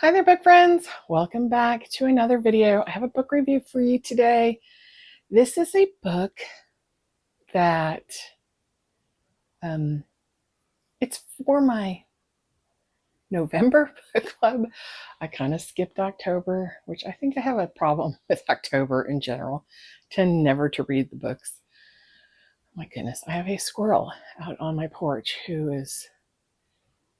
Hi there, book friends. Welcome back to another video. I have a book review for you today. This is a book that it's for my November book club. I kind of skipped October, which I think I have a problem with October in general. I tend never to read the books. My goodness, I have a squirrel out on my porch who is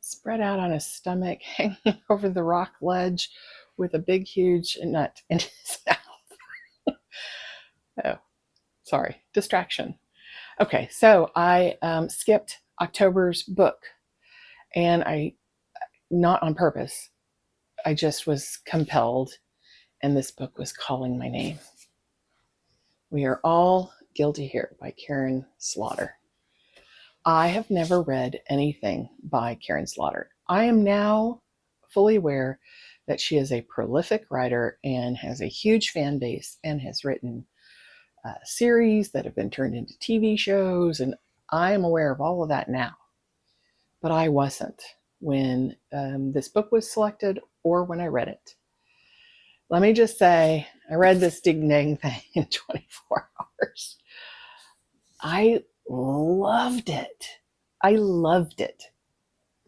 spread out on his stomach, hanging over the rock ledge with a big, huge nut in his mouth. Oh, sorry, distraction. Okay, so I skipped October's book, and not on purpose. I just was compelled, and this book was calling my name. We Are All Guilty Here by Karin Slaughter. I have never read anything by Karin Slaughter. I am now fully aware that she is a prolific writer and has a huge fan base and has written series that have been turned into TV shows, and I am aware of all of that now. But I wasn't when this book was selected or when I read it. Let me just say, I read this ding-dang thing in 24 hours. I loved it. I loved it.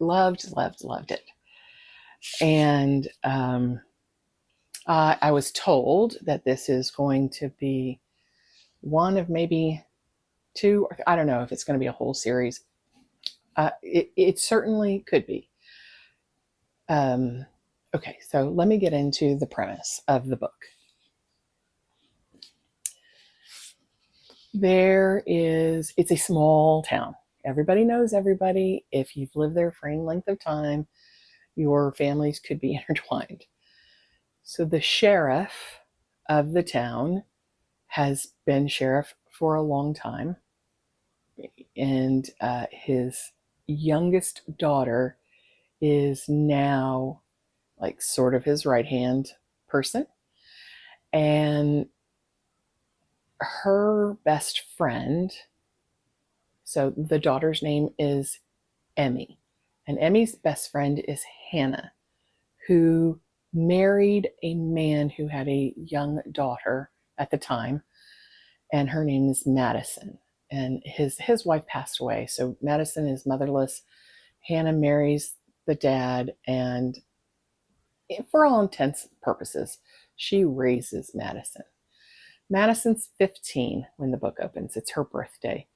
Loved it. And I was told that this is going to be one of maybe two, I don't know if it's going to be a whole series. It certainly could be. Okay, so let me get into the premise of the book. It's a small town. Everybody knows everybody. If you've lived there for any length of time, your families could be intertwined. So the sheriff of the town has been sheriff for a long time, and his youngest daughter is now like sort of his right-hand person, and her best friend, so the daughter's name is Emmy, and Emmy's best friend is Hannah, who married a man who had a young daughter at the time, and her name is Madison, and his wife passed away, so Madison is motherless. Hannah marries the dad, and for all intents and purposes, she raises Madison. Madison's 15 when the book opens. It's her birthday,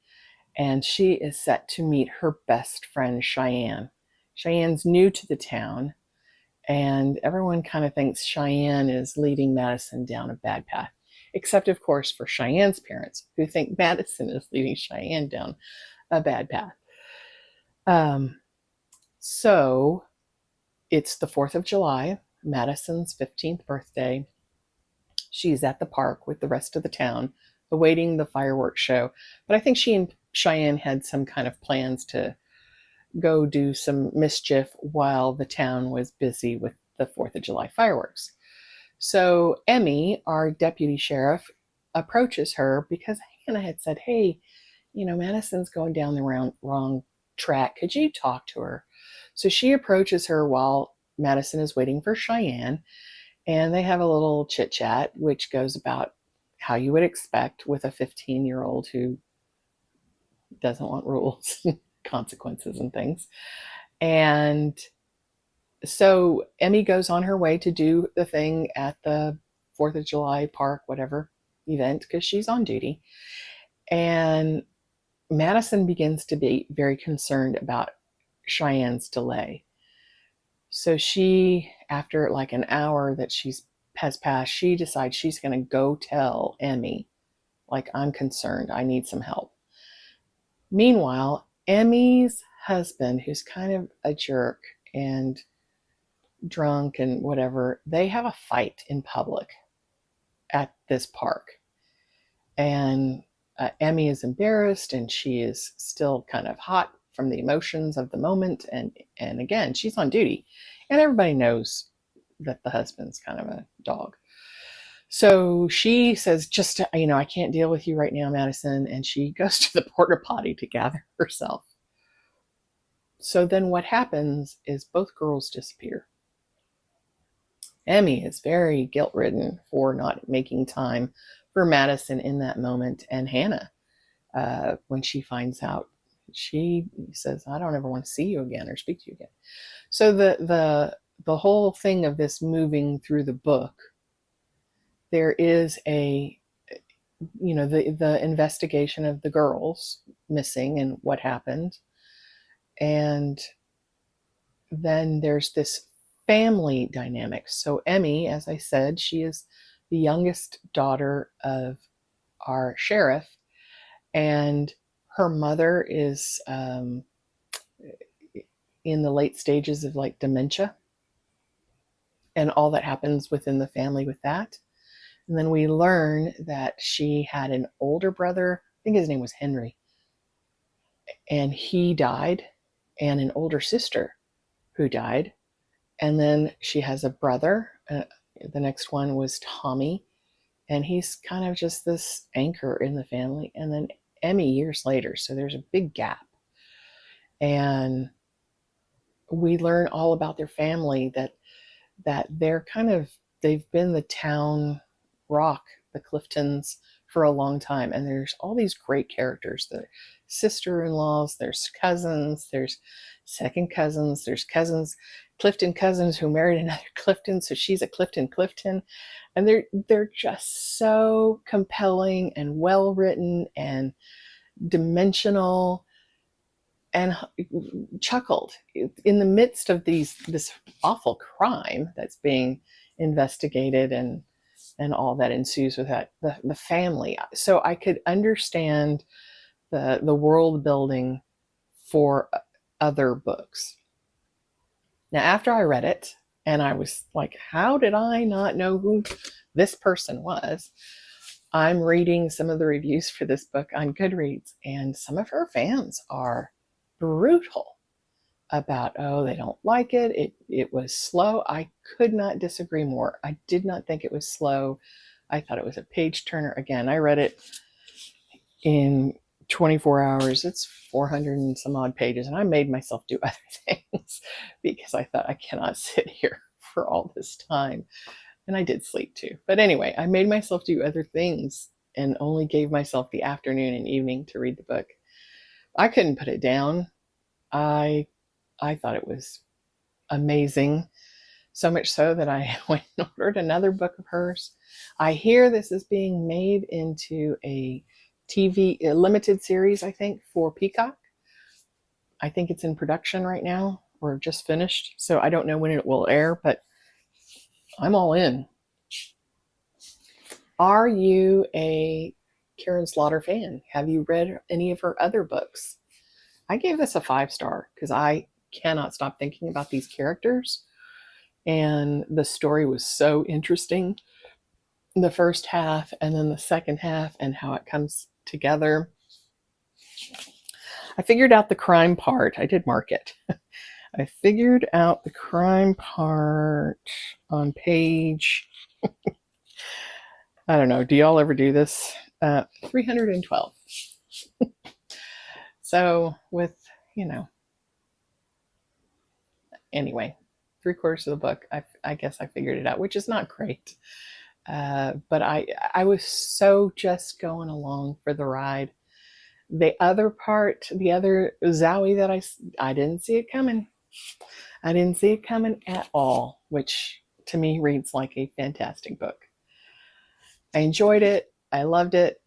and she is set to meet her best friend, Cheyenne. Cheyenne's new to the town, and everyone kind of thinks Cheyenne is leading Madison down a bad path, except, of course, for Cheyenne's parents, who think Madison is leading Cheyenne down a bad path. So it's the 4th of July, Madison's 15th birthday. She's at the park with the rest of the town, awaiting the fireworks show. But I think she and Cheyenne had some kind of plans to go do some mischief while the town was busy with the 4th of July fireworks. So Emmy, our deputy sheriff, approaches her because Hannah had said, hey, Madison's going down the wrong track. Could you talk to her? So she approaches her while Madison is waiting for Cheyenne, and they have a little chit chat, which goes about how you would expect with a 15-year-old who doesn't want rules, consequences, and things. And so Emmy goes on her way to do the thing at the 4th of July park, whatever event, because she's on duty. And Madison begins to be very concerned about Cheyenne's delay. So she, after like an hour that has passed, she decides she's going to go tell Emmy, like, I'm concerned, I need some help. Meanwhile, Emmy's husband, who's kind of a jerk and drunk and whatever, they have a fight in public at this park. And Emmy is embarrassed, and she is still kind of hot from the emotions of the moment. And again, she's on duty, and everybody knows that the husband's kind of a dog. So she says, I can't deal with you right now, Madison. And she goes to the porta potty to gather herself. So then what happens is both girls disappear. Emmy is very guilt-ridden for not making time for Madison in that moment, and Hannah, when she finds out, she says, "I don't ever want to see you again or speak to you again." So the whole thing of this moving through the book, there is a, the investigation of the girls missing and what happened, and then there's this family dynamic. So Emmy, as I said, she is the youngest daughter of our sheriff, and her mother is in the late stages of like dementia and all that happens within the family with that. And then we learn that she had an older brother, I think his name was Henry, and he died, and an older sister who died. And then she has a brother. The next one was Tommy, and he's kind of just this anchor in the family. And then Emmy years later, so there's a big gap. And we learn all about their family, that they've been the town rock, the Cliftons, for a long time. And there's all these great characters. The sister-in-laws, there's cousins, there's second cousins, there's cousins, Clifton cousins who married another Clifton, so she's a Clifton. And they're just so compelling and well written and dimensional, and chuckled in the midst of this awful crime that's being investigated, and all that ensues with that, the family. So I could understand the world building for other books. Now, after I read it, and I was like, how did I not know who this person was? I'm reading some of the reviews for this book on Goodreads, and some of her fans are brutal about, oh, they don't like it. It was slow. I could not disagree more. I did not think it was slow. I thought it was a page turner. Again, I read it in 24 hours. It's 400 and some odd pages, and I made myself do other things because I thought, I cannot sit here for all this time. And I did sleep too. But anyway, I made myself do other things and only gave myself the afternoon and evening to read the book. I couldn't put it down. I thought it was amazing. So much so that I went and ordered another book of hers. I hear this is being made into a limited series, I think, for Peacock. I think it's in production right now, or just finished. So I don't know when it will air, but I'm all in. Are you a Karin Slaughter fan? Have you read any of her other books? I gave this a 5-star because I cannot stop thinking about these characters. And the story was so interesting. The first half and then the second half and how it comes together. I figured out the crime part. I did mark it. I figured out the crime part on page, I don't know, do y'all ever do this? 312. So with, anyway, 3/4 of the book, I guess I figured it out, which is not great. But I was so just going along for the ride. The other part, the other Zowie that I didn't see it coming. I didn't see it coming at all, which to me reads like a fantastic book. I enjoyed it. I loved it.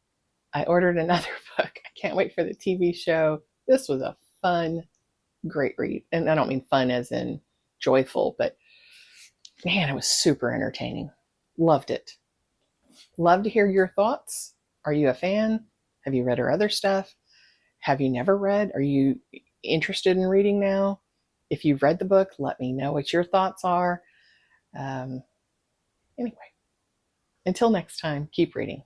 I ordered another book. I can't wait for the TV show. This was a fun, great read. And I don't mean fun as in joyful, but man, it was super entertaining. Loved it. Love to hear your thoughts. Are you a fan? Have you read her other stuff? Have you never read? Are you interested in reading now? If you've read the book, let me know what your thoughts are. Anyway, until next time, keep reading.